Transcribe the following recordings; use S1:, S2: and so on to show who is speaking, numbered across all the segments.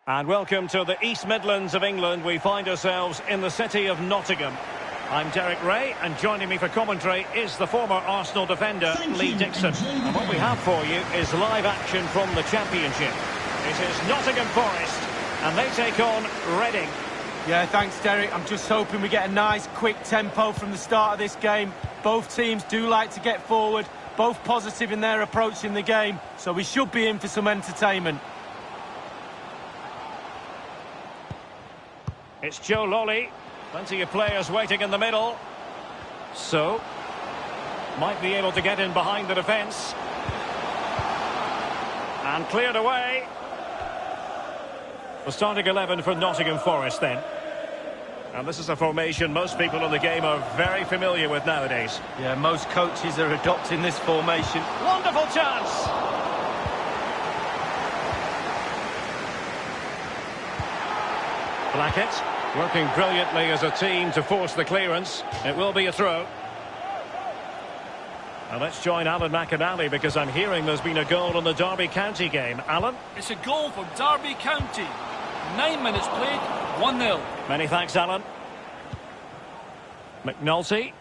S1: And welcome to the East Midlands of England. We find ourselves in the city of Nottingham. I'm Derek Ray, and joining me for commentary is the former Arsenal defender, Lee Dixon. And what we have for you is live action from the Championship. It is Nottingham Forest, and they take on Reading.
S2: Yeah, thanks, Derek. I'm just hoping we get a nice, quick tempo from the start of this game. Both teams do like to get forward, both positive in their approach in the game, so we should be in for some entertainment.
S1: It's Joe Lolly. Plenty of players waiting in the middle. So, might be able to get in behind the defence. And cleared away. The starting 11 for Nottingham Forest then. And this is a formation most people in the game are very familiar with nowadays.
S2: Yeah, most coaches are adopting this formation.
S1: Wonderful chance! Blackett working brilliantly as a team to force the clearance. It will be a throw. Now let's join Alan McInally because I'm hearing there's been a goal in the Derby County game. Alan?
S3: It's a goal for Derby County. 9 minutes played, 1-0.
S1: Many thanks, Alan. McNulty.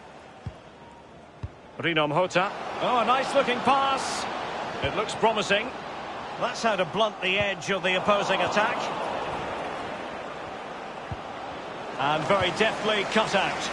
S1: Rino Mhota. Oh, a nice looking pass. It looks promising. That's how to blunt the edge of the opposing attack. And very deftly cut out.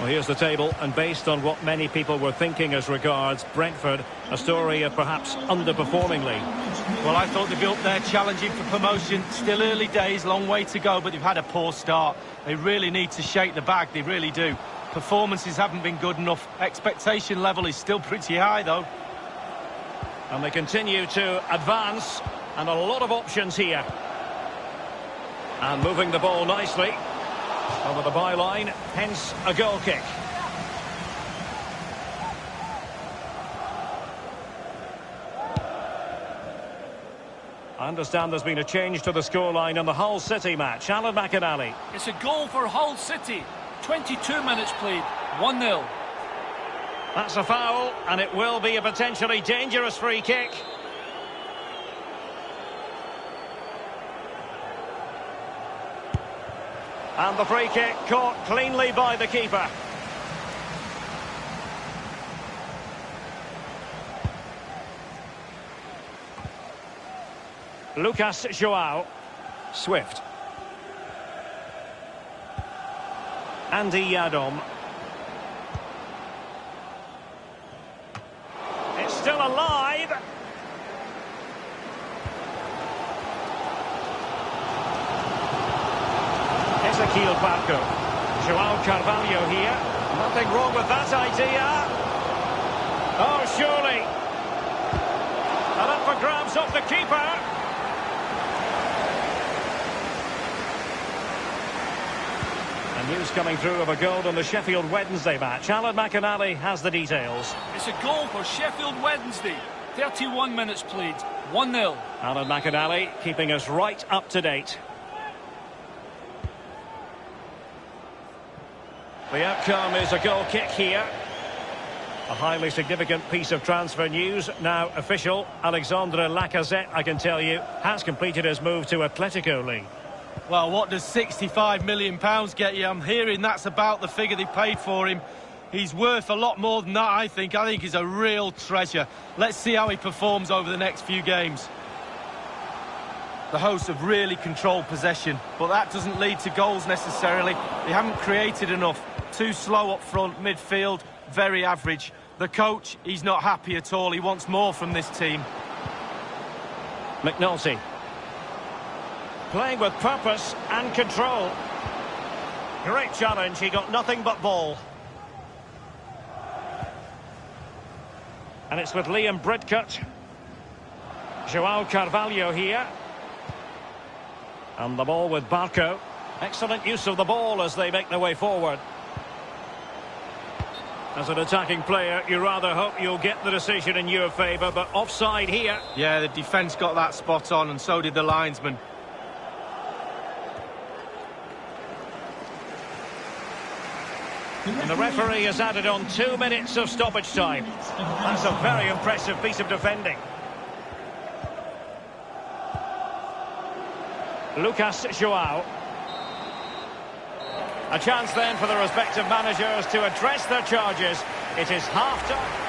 S1: Well, here's the table, and based on what many people were thinking as regards Brentford, a story of perhaps underperforming league.
S2: Well, I thought they'd be up there challenging for promotion. Still early days, long way to go, but they've had a poor start. They really need to shake the bag, they really do. Performances haven't been good enough. Expectation level is still pretty high, though.
S1: And they continue to advance, and a lot of options here. And moving the ball nicely. Over the byline, hence a goal kick. I understand there's been a change to the scoreline in the Hull City match. Alan McInally.
S3: It's a goal for Hull City. 22 minutes played, 1-0.
S1: That's a foul, and it will be a potentially dangerous free kick. And the free kick caught cleanly by the keeper. Lucas João. Swift. Andy Yadom. It's still alive. Ezequiel Barco. João Carvalho here. Nothing wrong with that idea. Oh, surely. And up for grabs off the keeper. And news coming through of a goal in the Sheffield Wednesday match. Alan McInally has the details.
S3: It's a goal for Sheffield Wednesday. 31 minutes played, 1-0.
S1: Alan McInally keeping us right up to date. The outcome is a goal kick here. A highly significant piece of transfer news, now official. Alexandre Lacazette, I can tell you, has completed his move to Atletico League.
S2: Well, what does £65 million get you? I'm hearing that's about the figure they paid for him. He's worth a lot more than that, I think. I think he's a real treasure. Let's see how he performs over the next few games. The hosts have really controlled possession, but that doesn't lead to goals necessarily. They haven't created enough. Too slow up front, midfield, very average. The coach, he's not happy at all. He wants more from this team.
S1: McNulty. Playing with purpose and control. Great challenge, he got nothing but ball. And it's with Liam Bridcut. João Carvalho here. And the ball with Barco. Excellent use of the ball as they make their way forward. As an attacking player, you rather hope you'll get the decision in your favour, but offside here.
S2: Yeah, the defence got that spot on, and so did the linesman.
S1: And the referee has added on 2 minutes of stoppage time. That's a very impressive piece of defending. Lucas João. A chance then for the respective managers to address their charges. It is half-time.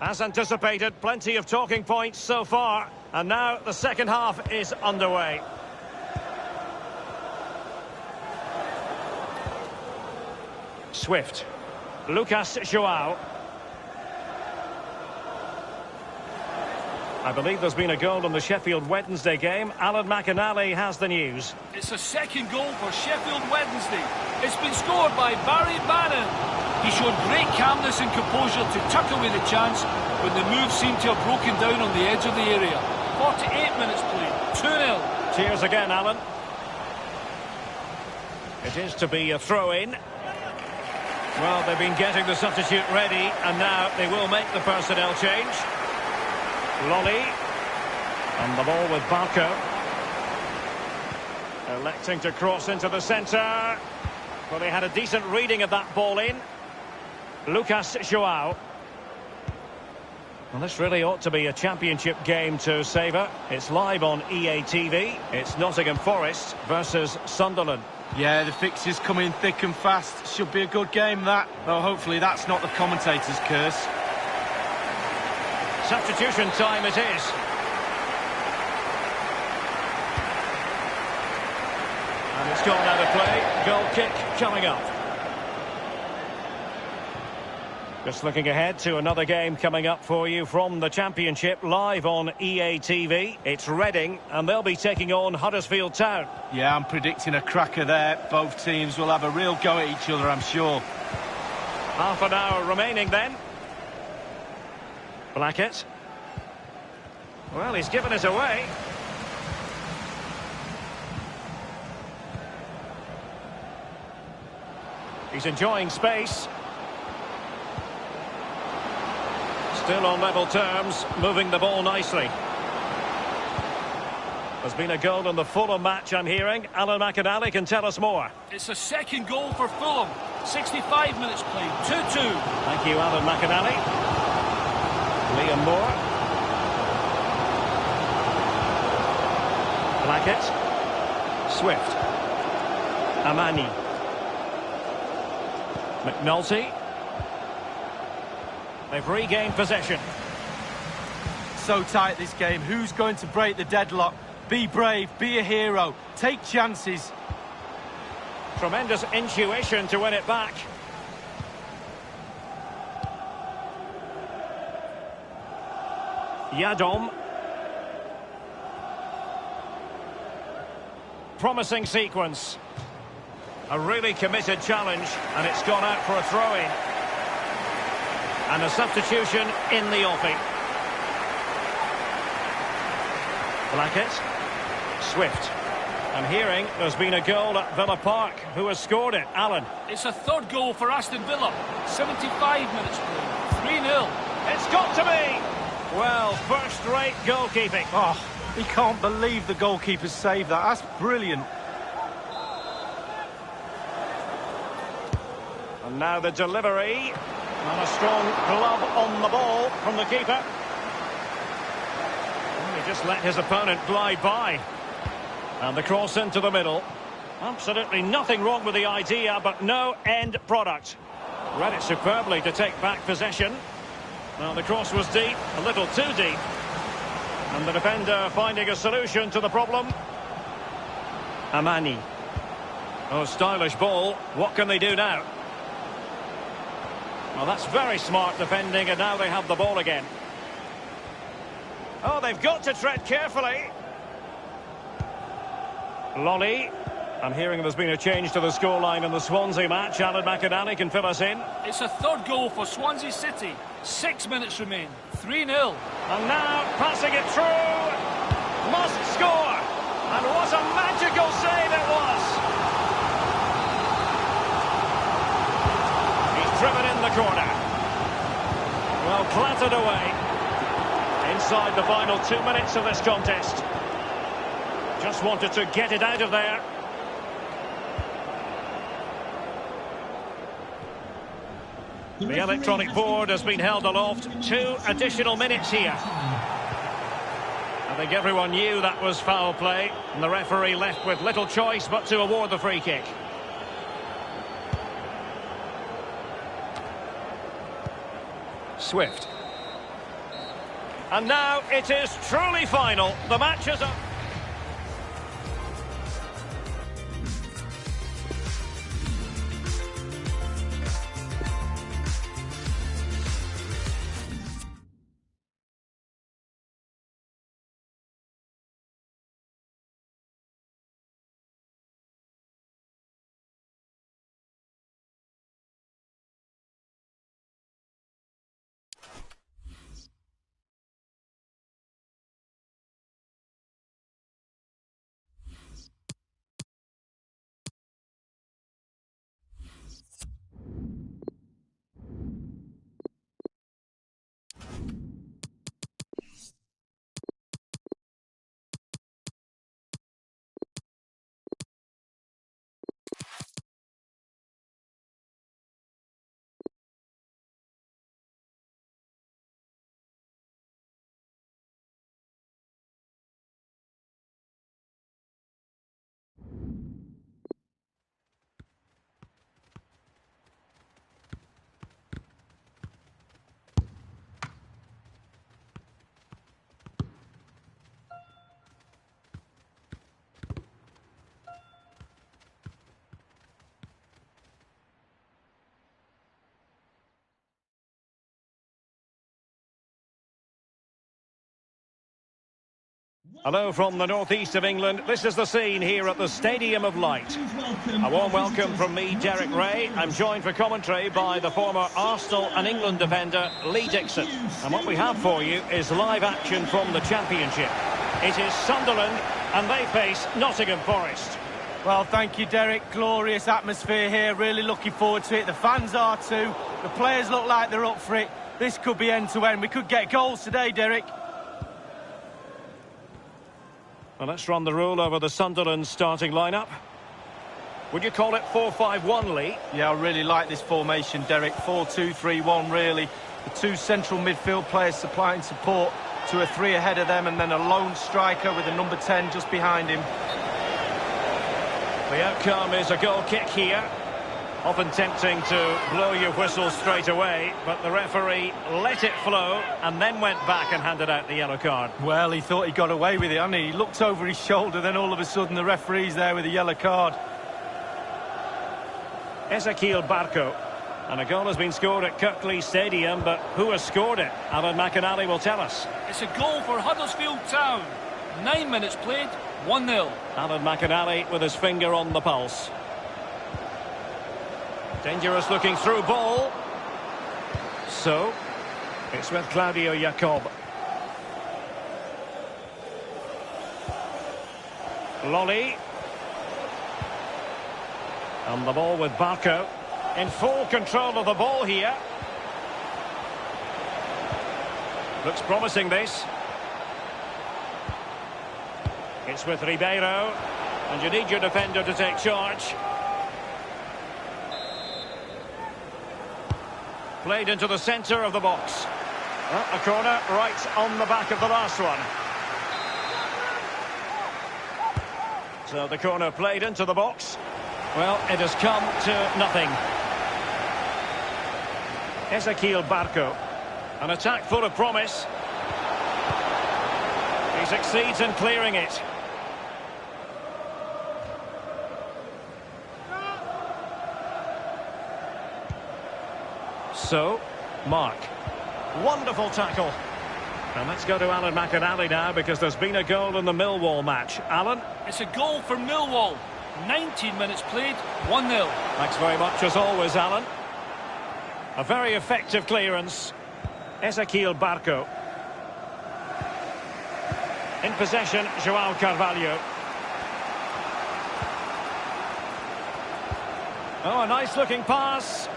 S1: As anticipated, plenty of talking points so far. And now the second half is underway. Swift. Lucas João. I believe there's been a goal in the Sheffield Wednesday game. Alan McInally has the news.
S3: It's a second goal for Sheffield Wednesday. It's been scored by Barry Bannon. He showed great calmness and composure to tuck away the chance when the move seemed to have broken down on the edge of the area. 48 minutes played, 2-0.
S1: Cheers again, Alan. It is to be a throw-in. Well, they've been getting the substitute ready, and now they will make the personnel change. Lolly. And the ball with Barco. Electing to cross into the centre. Well, they had a decent reading of that ball in. Lucas João. Well, this really ought to be a championship game to savour. It's live on EA TV. It's Nottingham Forest versus Sunderland.
S2: Yeah, the fixtures come in thick and fast. Should be a good game, that. Though hopefully that's not the commentator's curse.
S1: Substitution time it is. And it's gone out of play. Goal kick coming up. Just looking ahead to another game coming up for you from the Championship, live on EA TV. It's Reading, and they'll be taking on Huddersfield Town.
S2: Yeah, I'm predicting a cracker there. Both teams will have a real go at each other, I'm sure.
S1: Half an hour remaining then. Blackett. Well, he's given it away. He's enjoying space. Still on level terms, moving the ball nicely. There's been a goal in the Fulham match, I'm hearing. Alan McInally can tell us more.
S3: It's a second goal for Fulham. 65 minutes played, 2-2.
S1: Thank you, Alan McInally. Liam Moore. Blackett. Swift. Amani. McNulty. They've regained possession.
S2: So tight this game. Who's going to break the deadlock? Be brave, be a hero, take chances.
S1: Tremendous intuition to win it back. Yadom. Promising sequence. A really committed challenge, and it's gone out for a throw-in. And a substitution in the offing. Blackett. Swift. I'm hearing there's been a goal at Villa Park. Who has scored it? Alan.
S3: It's a third goal for Aston Villa. 75 minutes played. 3-0.
S1: It's got to be! Well, first-rate goalkeeping.
S2: Oh, he can't believe the goalkeeper saved that. That's brilliant.
S1: And now the delivery. And a strong glove on the ball from the keeper. And he just let his opponent glide by. And the cross into the middle. Absolutely nothing wrong with the idea, but no end product. Read it superbly to take back possession. Well, the cross was deep, a little too deep. And the defender finding a solution to the problem. Amani. Oh, stylish ball. What can they do now? Well, that's very smart defending, and now they have the ball again. Oh, they've got to tread carefully. Lolly. I'm hearing there's been a change to the scoreline in the Swansea match. Alan McInally can fill us in.
S3: It's a third goal for Swansea City. 6 minutes remain. 3-0.
S1: And now, passing it through. Must score. And what a magical save it was! He's driven in the corner. Well, clattered away. Inside the final 2 minutes of this contest. Just wanted to get it out of there. The electronic board has been held aloft. 2 additional minutes here. I think everyone knew that was foul play, and the referee left with little choice but to award the free kick. Swift. And now it is truly final. The match is up. Hello from the northeast of England. This is the scene here at the Stadium of Light. A warm welcome from me, Derek Ray. I'm joined for commentary by the former Arsenal and England defender, Lee Dixon. And what we have for you is live action from the Championship. It is Sunderland, and they face Nottingham Forest.
S2: Well, thank you, Derek. Glorious atmosphere here. Really looking forward to it. The fans are too. The players look like they're up for it. This could be end-to-end. We could get goals today, Derek.
S1: Well, let's run the rule over the Sunderland starting lineup. Would you call it 4-5-1, Lee?
S2: Yeah, I really like this formation, Derek. 4-2-3-1, really. The 2 central midfield players supplying support to a 3 ahead of them, and then a lone striker with a number 10 just behind him.
S1: The outcome is a goal kick here. Often tempting to blow your whistle straight away, but the referee let it flow and then went back and handed out the yellow card.
S2: Well, he thought he got away with it, hadn't he? He looked over his shoulder, then all of a sudden the referee's there with a yellow card.
S1: Ezequiel Barco. And a goal has been scored at Kirklees Stadium, but who has scored it? Alan McInally will tell us.
S3: It's a goal for Huddersfield Town. 9 minutes played, 1-0.
S1: Alan McInally with his finger on the pulse. Dangerous looking through ball. So, it's with Claudio Jacob. Lolly. And the ball with Barco. In full control of the ball here. Looks promising, this. It's with Ribeiro. And you need your defender to take charge. Played into the centre of the box. A corner right on the back of the last one. So the corner played into the box. Well, it has come to nothing. Ezequiel Barco. An attack full of promise. He succeeds in clearing it. So, Mark. Wonderful tackle. And let's go to Alan McInally now, because there's been a goal in the Millwall match. Alan?
S3: It's a goal for Millwall. 19 minutes played, 1-0.
S1: Thanks very much as always, Alan. A very effective clearance. Ezequiel Barco. In possession, João Carvalho. Oh, a nice-looking pass.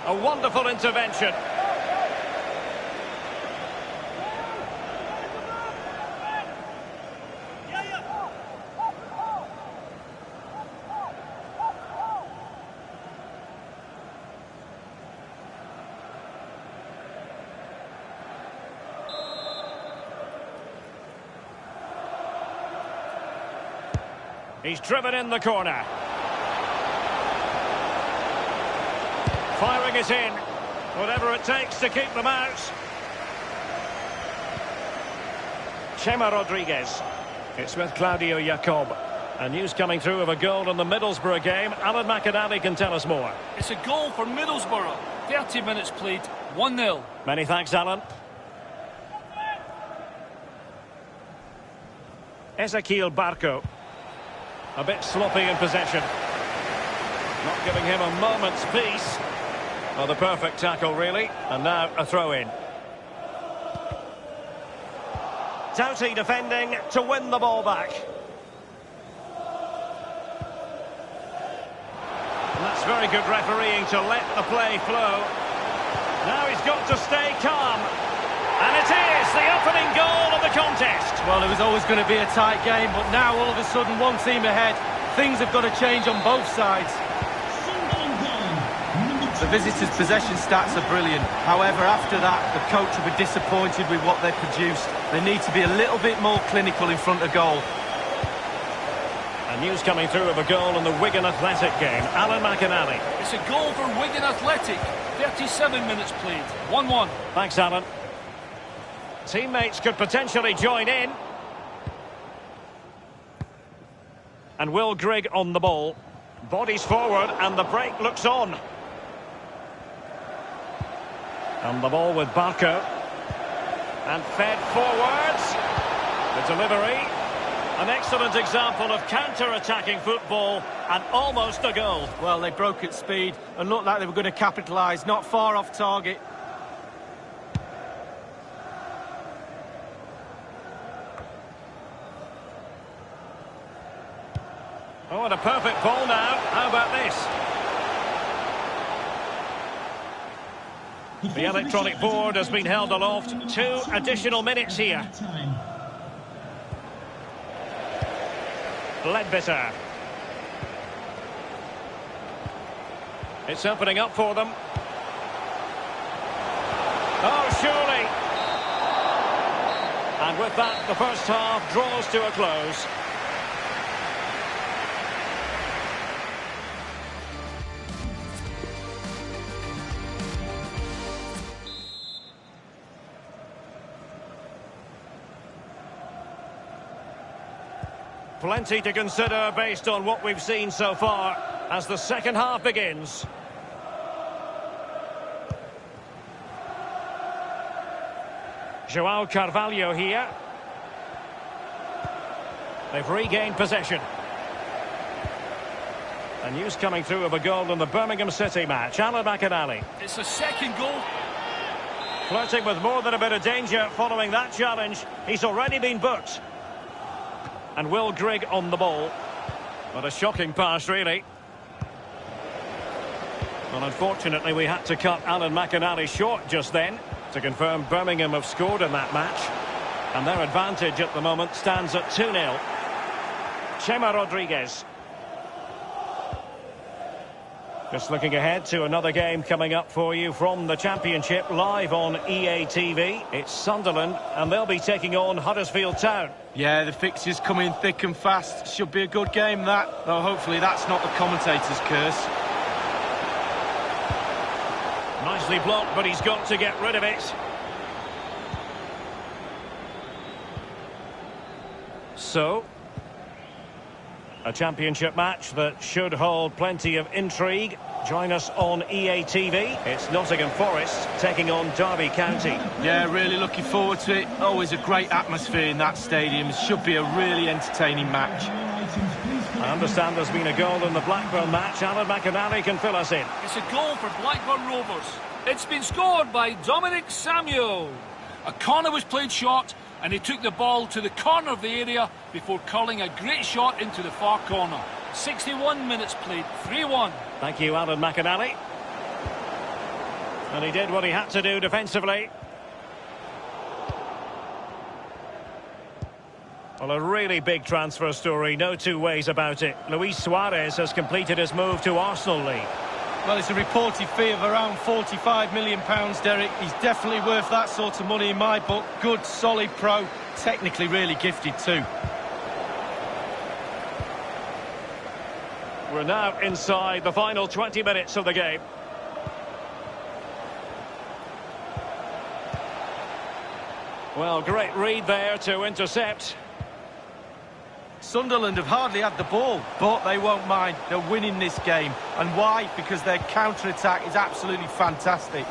S1: A wonderful intervention. He's driven in the corner. Firing it in. Whatever it takes to keep them out. Chema Rodriguez. It's with Claudio Jacob. And news coming through of a goal in the Middlesbrough game. Alan McAnally can tell us more.
S3: It's a goal for Middlesbrough. 30 minutes played, 1-0.
S1: Many thanks, Alan. Ezequiel Barco. A bit sloppy in possession. Not giving him a moment's peace. Well, the perfect tackle, really. And now a throw-in. Doughty defending to win the ball back. And that's very good refereeing to let the play flow. Now he's got to stay calm. And it is the opening goal of the contest.
S2: Well, it was always going to be a tight game, but now all of a sudden one team ahead. Things have got to change on both sides. The visitors' possession stats are brilliant. However, after that, the coach will be disappointed with what they've produced. They need to be a little bit more clinical in front of goal.
S1: And news coming through of a goal in the Wigan Athletic game. Alan McAnally.
S3: It's a goal for Wigan Athletic. 37 minutes played, 1-1.
S1: Thanks, Alan. Teammates could potentially join in. And Will Grigg on the ball. Bodies forward and the break looks on. And the ball with Barco. And fed forwards. The delivery. An excellent example of counter-attacking football and almost a goal.
S2: Well, they broke at speed and looked like they were going to capitalise. Not far off target.
S1: Oh, and a perfect ball now. How about this? The electronic board has been held aloft. 2 additional minutes here. LadBaby. It's opening up for them. Oh, surely. And with that, the first half draws to a close. Plenty to consider based on what we've seen so far as the second half begins. João Carvalho here. They've regained possession. And news coming through of a goal in the Birmingham City match. Alan McAnally.
S3: It's a second goal.
S1: Flirting with more than a bit of danger following that challenge. He's already been booked. And Will Grigg on the ball. What a shocking pass, really. Well, unfortunately, we had to cut Alan McAnally short just then to confirm Birmingham have scored in that match. And their advantage at the moment stands at 2-0. Chema Rodriguez. Just looking ahead to another game coming up for you from the Championship live on EA TV. It's Sunderland and they'll be taking on Huddersfield Town.
S2: Yeah, the fixtures come in thick and fast. Should be a good game, that. Though hopefully that's not the commentator's curse.
S1: Nicely blocked, but he's got to get rid of it. So, a championship match that should hold plenty of intrigue. Join us on EA TV. It's Nottingham Forest taking on Derby County.
S2: Yeah, really looking forward to it. Always a great atmosphere in that stadium. It should be a really entertaining match.
S1: I understand there's been a goal in the Blackburn match. Alan McAnally can fill us in.
S3: It's a goal for Blackburn Rovers. It's been scored by Dominic Samuel. A corner was played short and he took the ball to the corner of the area before curling a great shot into the far corner. 61 minutes played, 3-1.
S1: Thank you, Alan McInally. And he did what he had to do defensively. Well, a really big transfer story, no two ways about it. Luis Suarez has completed his move to Arsenal, Lee.
S2: Well, it's a reported fee of around £45 million, Derek. He's definitely worth that sort of money in my book. Good, solid pro, technically really gifted too.
S1: We're now inside the final 20 minutes of the game. Well, great read there to intercept.
S2: Sunderland have hardly had the ball, but they won't mind. They're winning this game. And why? Because their counter-attack is absolutely fantastic.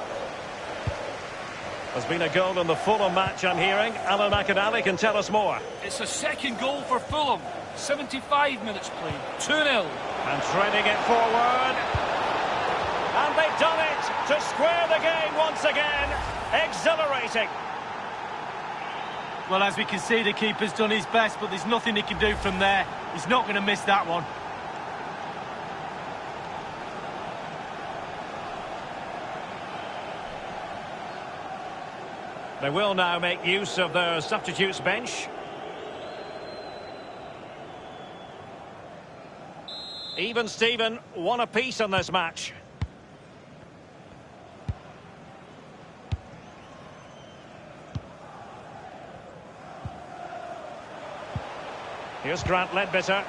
S1: There's been a goal in the Fulham match, I'm hearing. Alan McInally can tell us more.
S3: It's a second goal for Fulham. 75 minutes played, 2-0.
S1: And threading it forward. And they've done it to square the game once again. Exhilarating.
S2: Well, as we can see, the keeper's done his best, but there's nothing he can do from there. He's not going to miss that one.
S1: They will now make use of their substitutes bench. Even Steven, one apiece on this match. Here's Grant Ledbetter.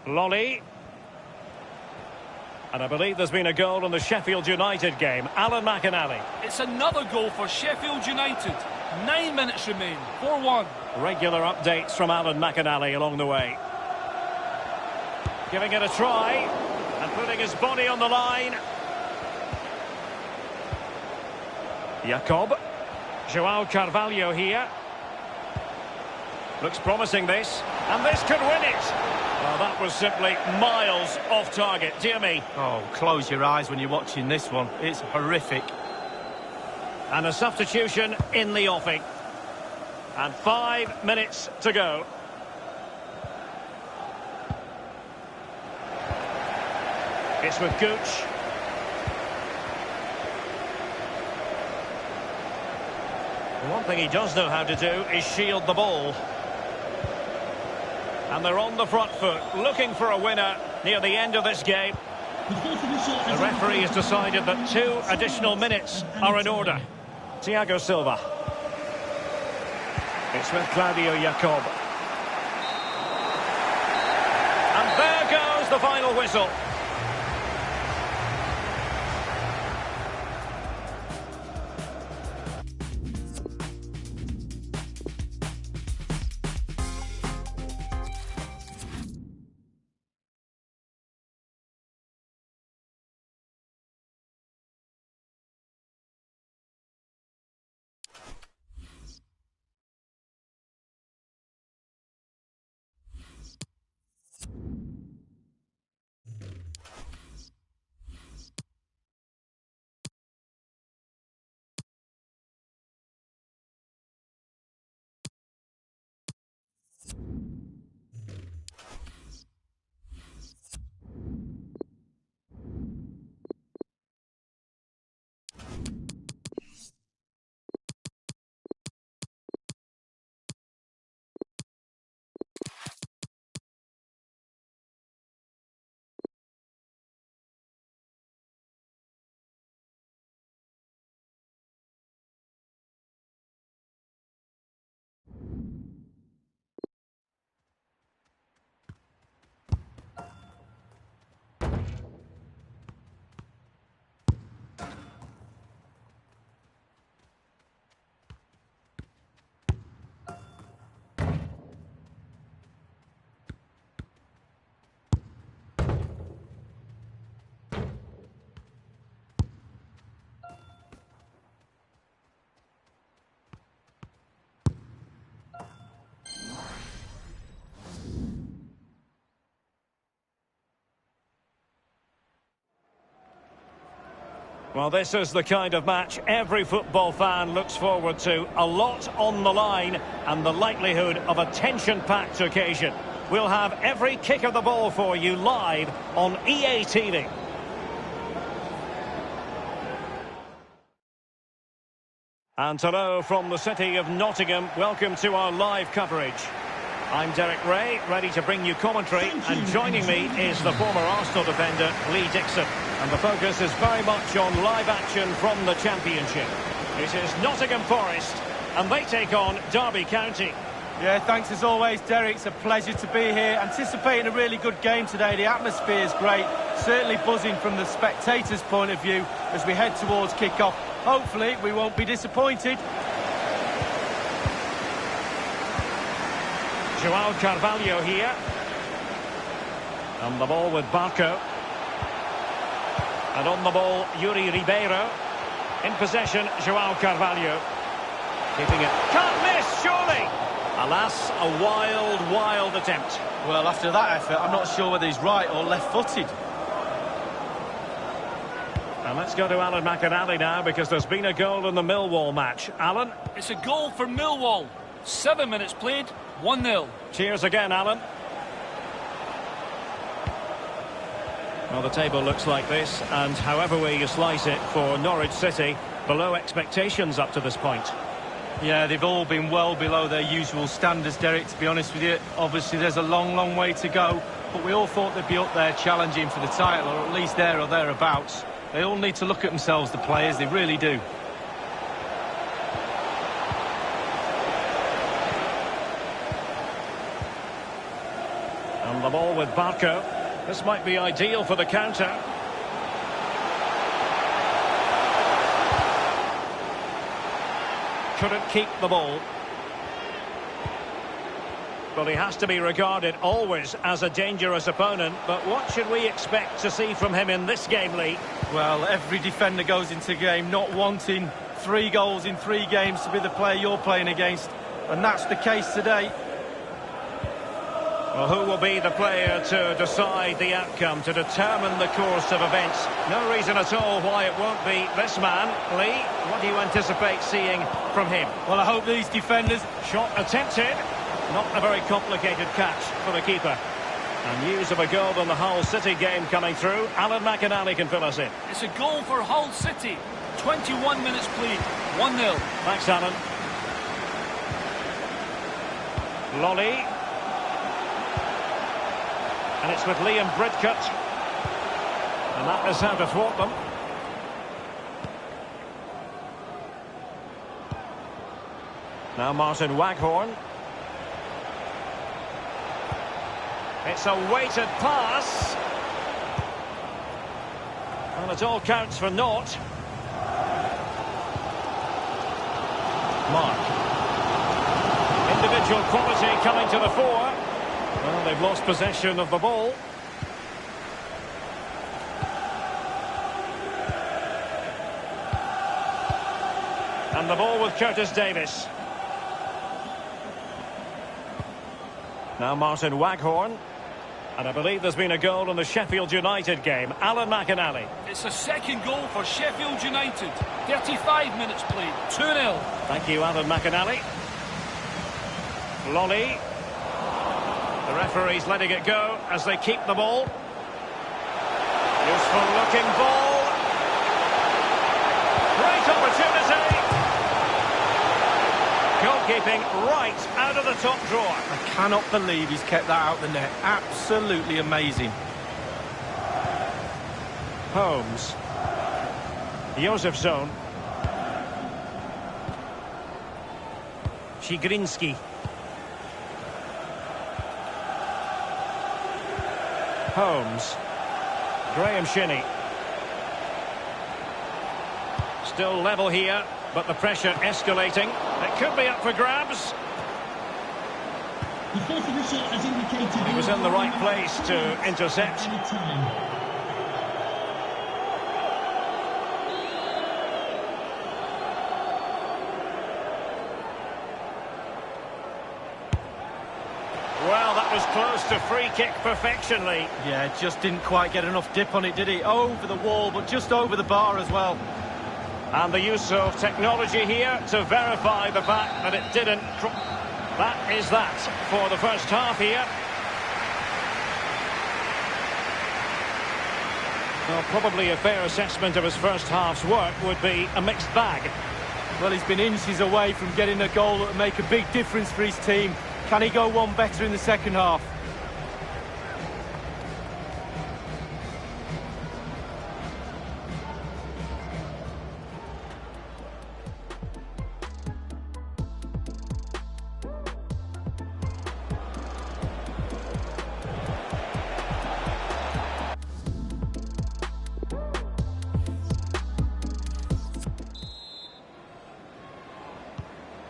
S1: Lolly. And I believe there's been a goal in the Sheffield United game. Alan McInally.
S3: It's another goal for Sheffield United. 9 minutes remain, 4-1.
S1: Regular updates from Alan McInally along the way. Giving it a try and putting his body on the line. Jacob. João Carvalho here. Looks promising, this. And this could win it. Well, that was simply miles off target. Dear me.
S2: Oh, close your eyes when you're watching this one. It's horrific.
S1: And a substitution in the offing. And 5 minutes to go. It's with Gooch. One thing he does know how to do is shield the ball. And they're on the front foot, looking for a winner near the end of this game. The referee has decided that 2 additional minutes are in order. Thiago Silva. It's with Claudio Jacob. And there goes the final whistle. Well, this is the kind of match every football fan looks forward to. A lot on the line and the likelihood of a tension-packed occasion. We'll have every kick of the ball for you live on EA TV. And hello from the city of Nottingham. Welcome to our live coverage. I'm Derek Ray, ready to bring you commentary, and joining me is the former Arsenal defender, Lee Dixon. And the focus is very much on live action from the Championship. It is Nottingham Forest, and they take on Derby County.
S2: Yeah, thanks as always, Derek. It's a pleasure to be here. Anticipating a really good game today. The atmosphere is great. Certainly buzzing from the spectators' point of view as we head towards kick-off. Hopefully, we won't be disappointed.
S1: João Carvalho here. And the ball with Barco. And on the ball, Yuri Ribeiro. In possession, João Carvalho. Keeping it. Can't miss, surely! Alas, a wild, wild attempt.
S2: Well, after that effort, I'm not sure whether he's right or left-footed.
S1: And let's go to Alan McInally now, because there's been a goal in the Millwall match. Alan?
S3: It's a goal for Millwall. 7 minutes played, 1-0.
S1: Cheers again, Alan. Well, the table looks like this, and however way you slice it for Norwich City, below expectations up to this point.
S2: Yeah, they've all been well below their usual standards, Derek, to be honest with you. Obviously, there's a long, long way to go, but we all thought they'd be up there challenging for the title, or at least there or thereabouts. They all need to look at themselves, the players, they really do.
S1: And the ball with Barco. This might be ideal for the counter. Couldn't keep the ball. Well, he has to be regarded always as a dangerous opponent, but what should we expect to see from him in this game, Lee?
S2: Well, every defender goes into game not wanting 3 goals in 3 games to be the player you're playing against, and that's the case today.
S1: Well, who will be the player to decide the outcome, to determine the course of events? No reason at all why it won't be this man. Lee, what do you anticipate seeing from him?
S2: Well, I hope these defenders...
S1: Shot attempted. Not a very complicated catch for the keeper. And news of a goal in the Hull City game coming through. Alan McInally can fill us in.
S3: It's a goal for Hull City. 21 minutes played, 1-0.
S1: Thanks, Alan. Lolly. And it's with Liam Bridcut. And that is how to thwart them. Now Martin Waghorn. It's a weighted pass. And it all counts for naught. Mark. Individual quality coming to the fore. Well, they've lost possession of the ball. And the ball with Curtis Davis. Now Martin Waghorn. And I believe there's been a goal in the Sheffield United game. Alan McInally.
S3: It's a second goal for Sheffield United. 35 minutes played, 2-0.
S1: Thank you, Alan McInally. Lolly. The referee's letting it go as they keep the ball. Useful looking ball. Great opportunity. Goalkeeping right out of the top drawer.
S2: I cannot believe he's kept that out the net. Absolutely amazing.
S1: Holmes. Josefsson. Chigrinsky. Holmes. Graham Shinney. Still level here, but the pressure escalating. It could be up for grabs.
S4: The fourth official has indicated
S1: He was in the right place to intercept. Well, that was close to free kick perfection, Lee.
S2: Yeah, just didn't quite get enough dip on it, did he? Over the wall, but just over the bar as well.
S1: And the use of technology here to verify the fact that it didn't. That is that for the first half here. Well, probably a fair assessment of his first half's work would be a mixed bag.
S2: Well, he's been inches away from getting a goal that would make a big difference for his team. Can he go one better in the second half?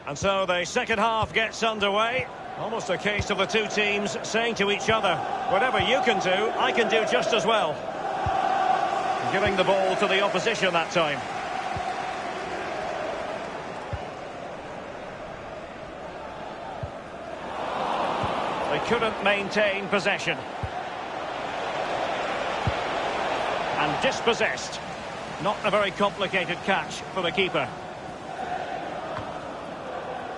S1: And so the second half gets underway. Almost a case of the two teams saying to each other, whatever you can do, I can do just as well. Giving the ball to the opposition that time. They couldn't maintain possession. And dispossessed. Not a very complicated catch for the keeper.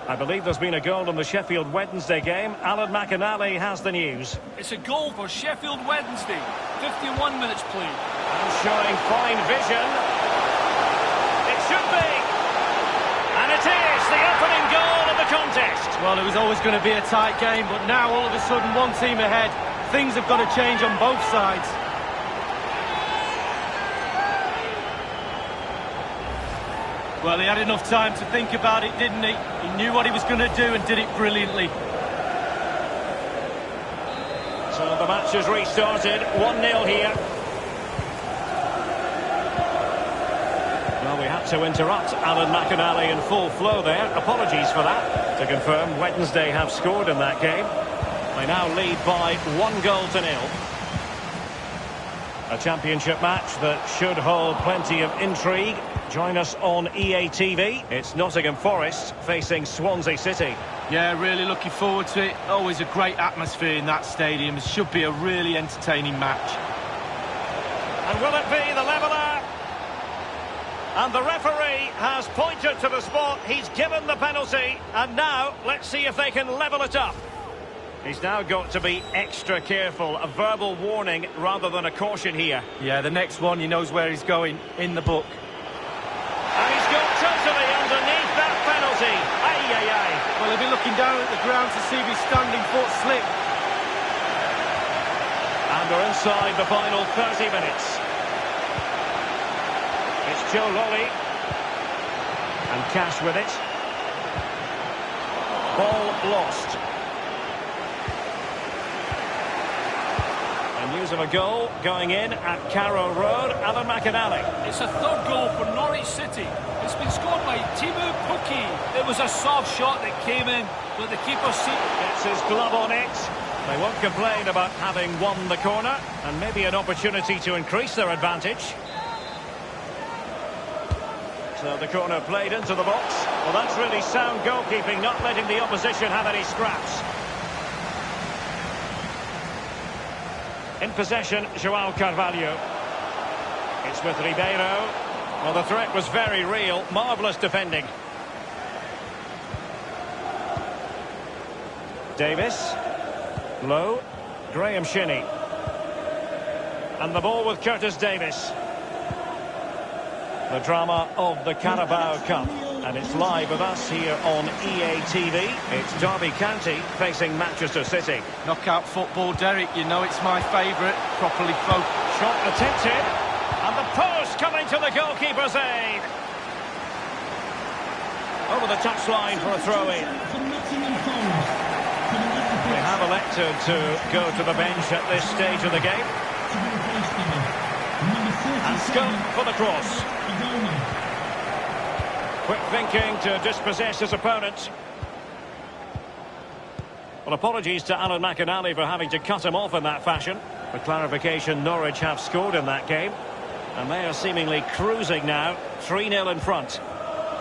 S1: I believe there's been a goal in the Sheffield Wednesday game. Alan McInally has the news.
S3: It's a goal for Sheffield Wednesday. 51 minutes played.
S1: And showing fine vision. It should be. And it is the opening goal of the contest.
S2: Well, it was always going to be a tight game, but now all of a sudden one team ahead. Things have got to change on both sides. Well, he had enough time to think about it, didn't he? He knew what he was going to do and did it brilliantly.
S1: So the match has restarted. 1-0 here. Well, we had to interrupt Alan McInally in full flow there. Apologies for that. To confirm, Wednesday have scored in that game. They now lead by 1-0. A championship match that should hold plenty of intrigue. Join us on EA TV. It's Nottingham Forest facing Swansea City.
S2: Yeah, really looking forward to it. Always a great atmosphere in that stadium. It should be a really entertaining match.
S1: And will it be the leveller? And the referee has pointed to the spot. He's given the penalty. And now, let's see if they can level it up. He's now got to be extra careful. A verbal warning rather than a caution here.
S2: Yeah, the next one, he knows where he's going in the book.
S1: And he's got totally underneath that penalty. Ay, ay, ay.
S2: Well, he'll be looking down at the ground to see if his standing foot slipped.
S1: And we're inside the final 30 minutes. It's Joe Lolly. And Cash with it. Ball lost. News of a goal going in at Carrow Road. Alan McInally.
S3: It's a third goal for Norwich City. It's been scored by Timu Puki. It was a soft shot that came in, but the keeper
S1: gets his glove on it. They won't complain about having won the corner, and maybe an opportunity to increase their advantage. So the corner played into the box. Well, that's really sound goalkeeping, not letting the opposition have any scraps. In possession, João Carvalho. It's with Ribeiro. Well, the threat was very real. Marvellous defending. Davis. Low. Graham Shinney. And the ball with Curtis Davis. The drama of the Carabao Cup. And it's live with us here on EA TV. It's Derby County facing Manchester City.
S2: Knockout football, Derek. You know it's my favourite. Properly focused.
S1: Shot attempted. And the post coming to the goalkeeper's aid. Over the touchline for a throw-in. They have elected to go to the bench at this stage of the game. And scope for the cross. Quick thinking to dispossess his opponent. Well, apologies to Alan McInally for having to cut him off in that fashion. For clarification, Norwich have scored in that game. And they are seemingly cruising now, 3-0 in front.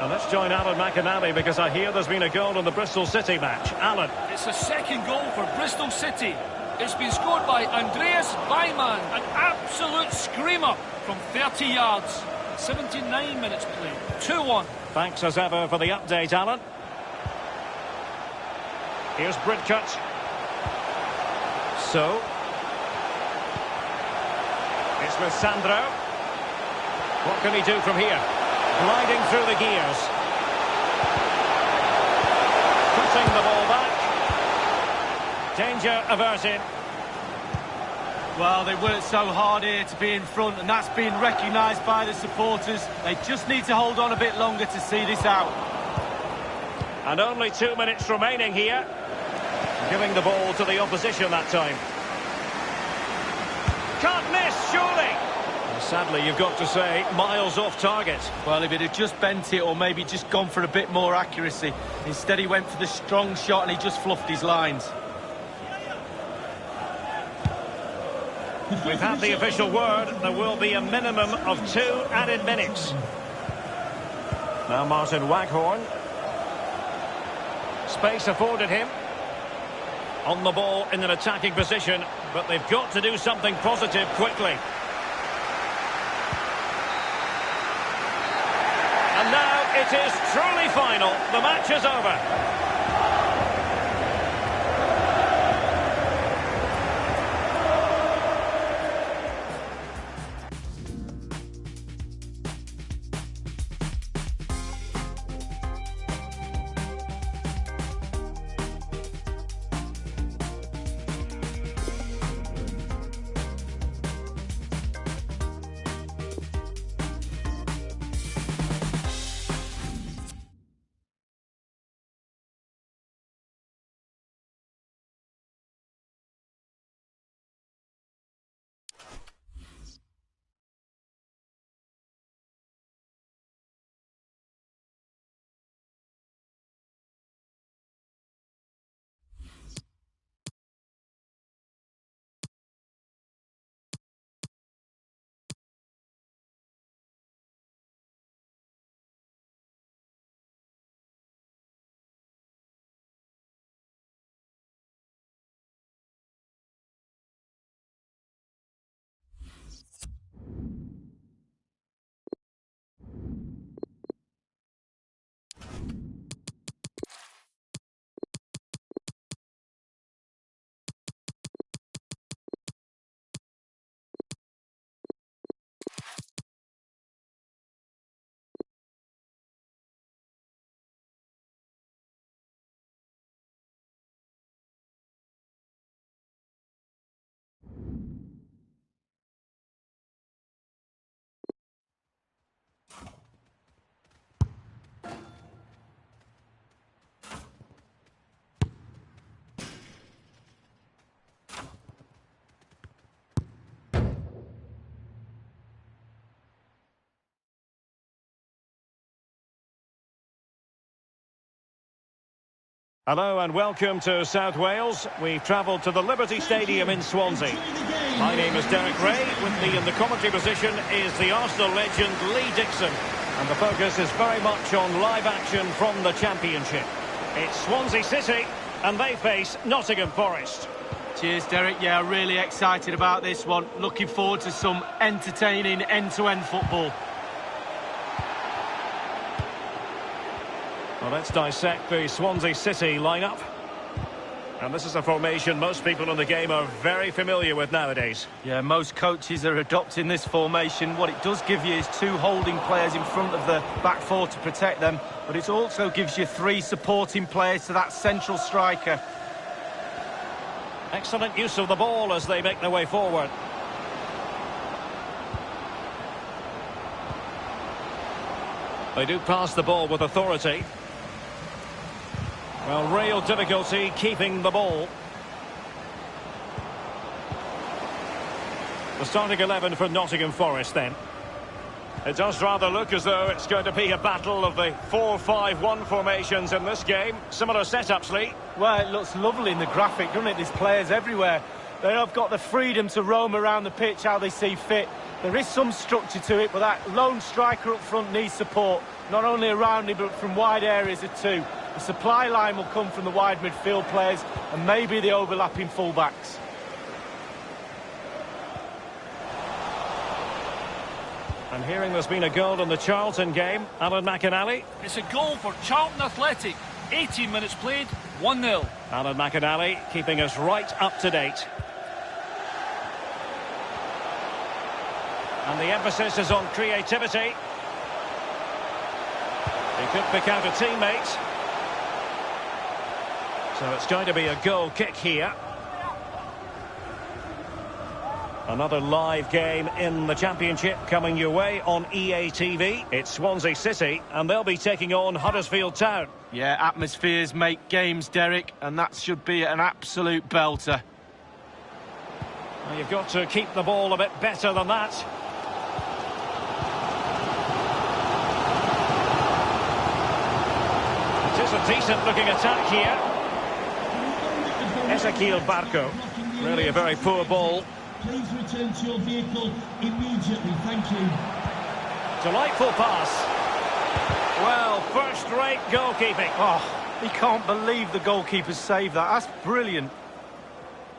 S1: And let's join Alan McInally because I hear there's been a goal in the Bristol City match. Alan.
S3: It's a second goal for Bristol City. It's been scored by Andreas Weimann, an absolute screamer from 30 yards. 79 minutes played. 2-1.
S1: Thanks as ever for the update, Alan. Here's Bridcut. So. It's with Sandro. What can he do from here? Gliding through the gears. Putting the ball back. Danger averted.
S2: Well, they worked so hard here to be in front, and that's been recognised by the supporters. They just need to hold on a bit longer to see this out.
S1: And only 2 minutes remaining here. Giving the ball to the opposition that time. Can't miss, surely. Sadly, you've got to say, miles off target.
S2: Well, if it had just bent it or maybe just gone for a bit more accuracy. Instead, he went for the strong shot and he just fluffed his lines.
S1: We've had the official word. There will be a minimum of 2 added minutes. Now Martin Waghorn. Space afforded him. On the ball in an attacking position, but they've got to do something positive quickly. And now it is truly final. The match is over. Hello and welcome to South Wales. We've travelled to the Liberty Stadium in Swansea. My name is Derek Ray. With me in the commentary position is the Arsenal legend Lee Dixon. And the focus is very much on live action from the Championship. It's Swansea City and they face Nottingham Forest.
S2: Cheers, Derek. Yeah, really excited about this one. Looking forward to some entertaining end-to-end football.
S1: Well, let's dissect the Swansea City lineup. And this is a formation most people in the game are very familiar with nowadays.
S2: Yeah, most coaches are adopting this formation. What it does give you is 2 holding players in front of the back 4 to protect them, but it also gives you 3 supporting players to that central striker.
S1: Excellent use of the ball as they make their way forward. They do pass the ball with authority. Well, real difficulty keeping the ball. The starting 11 for Nottingham Forest then. It does rather look as though it's going to be a battle of the 4-5-1 formations in this game. Similar setups, Lee.
S2: Well, it looks lovely in the graphic, doesn't it? There's players everywhere. They have got the freedom to roam around the pitch how they see fit. There is some structure to it, but that lone striker up front needs support, not only around him, but from wide areas too. The supply line will come from the wide midfield players and maybe the overlapping full-backs.
S1: I'm hearing there's been a goal in the Charlton game. Alan McInally.
S3: It's a goal for Charlton Athletic. 18 minutes played, 1-0.
S1: Alan McInally keeping us right up to date. And the emphasis is on creativity. He could pick out a teammate. So it's going to be a goal kick here. Another live game in the Championship coming your way on EA TV. It's Swansea City, and they'll be taking on Huddersfield Town.
S2: Yeah, atmospheres make games, Derek, and that should be an absolute belter.
S1: Well, you've got to keep the ball a bit better than that. It is a decent-looking attack here. Ezequiel Barco. Really a very poor ball.
S4: Please return to your vehicle immediately, thank you.
S1: Delightful pass. Well, first-rate goalkeeping.
S2: Oh, he can't believe the goalkeeper saved that. That's brilliant.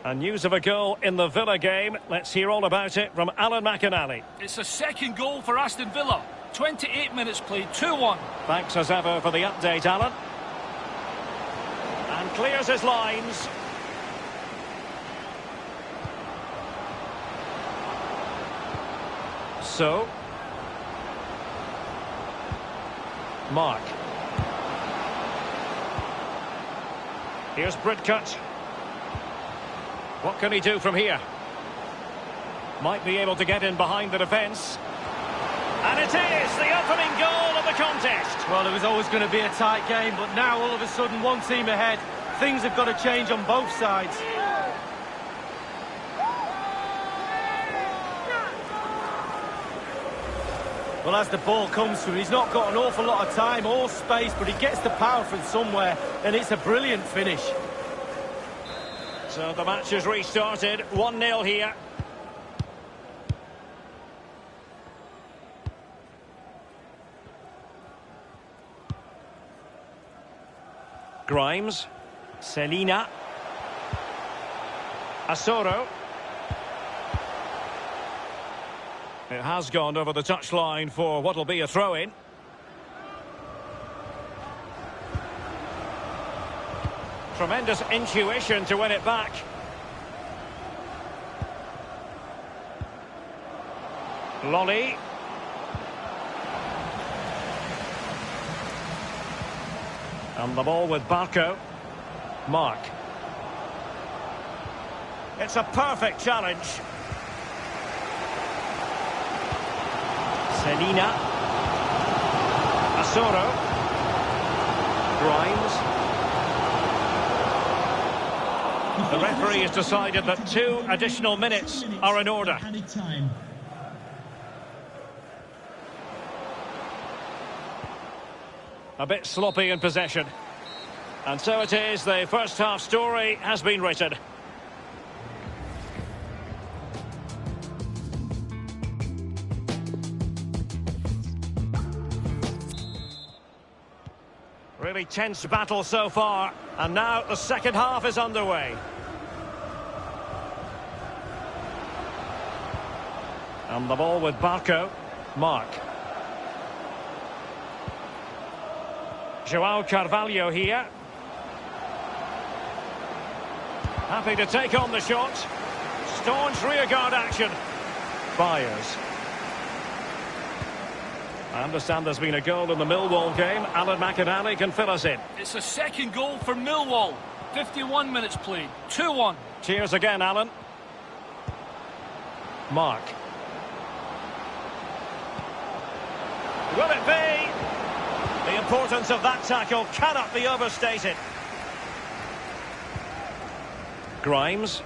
S1: And news of a goal in the Villa game. Let's hear all about it from Alan McInally.
S3: It's a second goal for Aston Villa. 28 minutes played, 2-1.
S1: Thanks as ever for the update, Alan. And clears his lines. So, Mark. Here's Bridcut. What can he do from here? Might be able to get in behind the defence. And it is the opening goal of the contest.
S2: Well, it was always going to be a tight game, but now all of a sudden one team ahead. Things have got to change on both sides. Well, as the ball comes to him, he's not got an awful lot of time or space, but he gets the power from somewhere, and it's a brilliant finish.
S1: So the match has restarted, 1-0 here. Grimes, Selina, Asoro. It has gone over the touchline for what will be a throw-in. Tremendous intuition to win it back. Lolly. And the ball with Barco. Mark. It's a perfect challenge. Selina. Asoro. Grimes. The referee has decided that 2 additional minutes are in order. A bit sloppy in possession. And so it is, the first half story has been written. Really tense battle so far, and now the second half is underway. And the ball with Barco. Mark. João Carvalho here. Happy to take on the shot. Staunch rearguard action. Fires. I understand there's been a goal in the Millwall game. Alan McInally can fill us in.
S3: It's a second goal for Millwall. 51 minutes played. 2-1.
S1: Cheers again, Alan. Mark. Will it be? The importance of that tackle cannot be overstated. Grimes.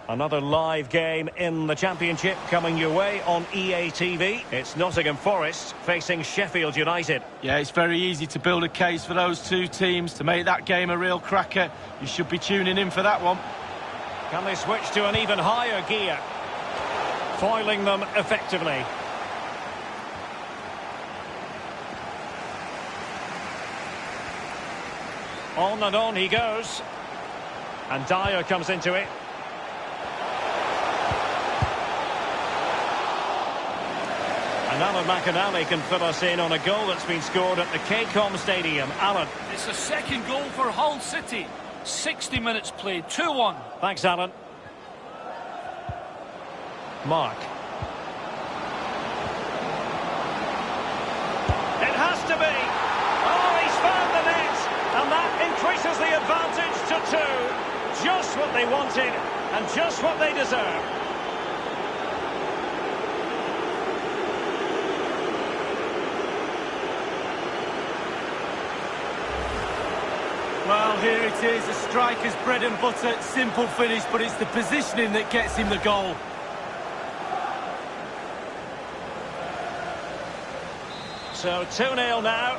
S1: Another live game in the Championship coming your way on EA TV. It's Nottingham Forest facing Sheffield United.
S2: Yeah, it's very easy to build a case for those two teams to make that game a real cracker. You should be tuning in for that one.
S1: Can they switch to an even higher gear? Foiling them effectively. On and on he goes. And Dyer comes into it. And Alan McInally can fill us in on a goal that's been scored at the KCOM Stadium. Alan.
S3: It's a second goal for Hull City. 60 minutes played, 2-1.
S1: Thanks, Alan. Mark. It has to be. Oh, he's found the net. And that increases the advantage to 2. Just what they wanted and just what they deserve.
S2: Well, here it is, a striker's bread and butter, simple finish, but it's the positioning that gets him the goal.
S1: So 2-0 now.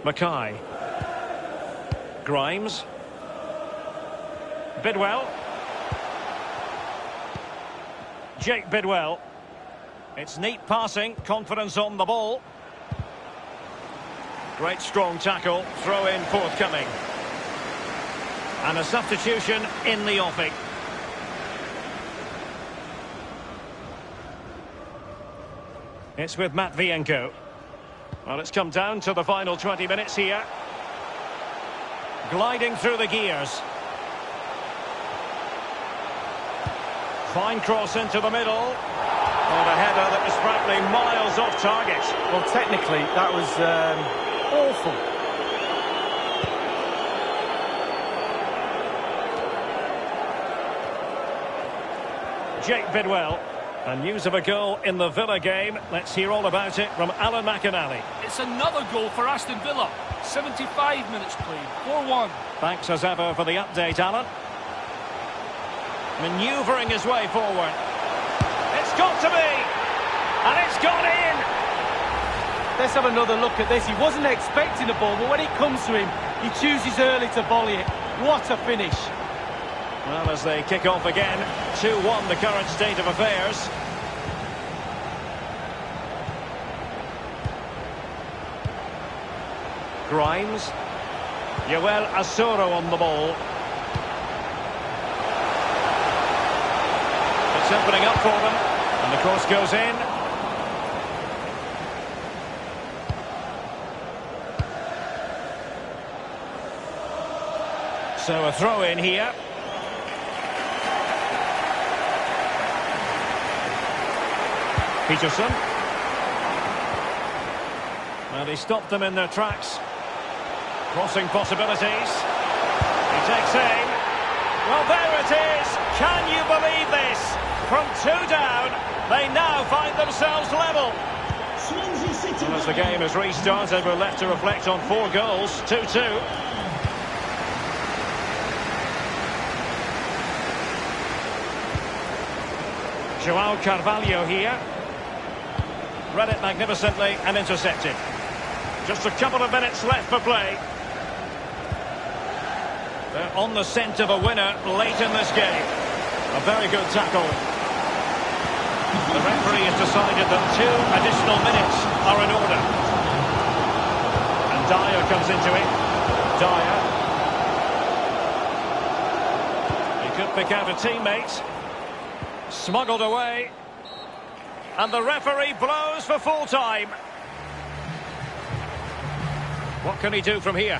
S1: Mackay. Grimes. Bidwell. Jake Bidwell. It's neat passing, confidence on the ball. Great strong tackle, throw in forthcoming. And a substitution in the offing. It's with Matvienko. Well, it's come down to the final 20 minutes here. Gliding through the gears. Fine cross into the middle. Oh, the header that was frankly miles off target.
S2: Well, technically, that was awful.
S1: Jake Bidwell. And news of a goal in the Villa game. Let's hear all about it from Alan McInally.
S3: It's another goal for Aston Villa. 75 minutes played, 4-1.
S1: Thanks as ever for the update, Alan. Manoeuvring his way forward. It's got to be! And it's gone in!
S2: Let's have another look at this. He wasn't expecting the ball, but when it comes to him, he chooses early to volley it. What a finish.
S1: Well, as they kick off again, 2-1 the current state of affairs. Grimes. Yoel Asoro on the ball. It's opening up for them. And the cross goes in. So a throw in here. Peterson. Well, he stopped them in their tracks. Crossing possibilities. He takes aim. Well, there it is. Can you believe this? From 2 down, they now find themselves level. And as the game has restarted, we're left to reflect on 4 goals. 2-2. Joao Carvalho here. Read it magnificently and intercepted. Just a couple of minutes left for play. They're on the scent of a winner late in this game. A very good tackle. The referee has decided that 2 additional minutes are in order. And Dyer comes into it. Dyer. He could pick out a teammate. Smuggled away. And the referee blows for full time. What can he do from here?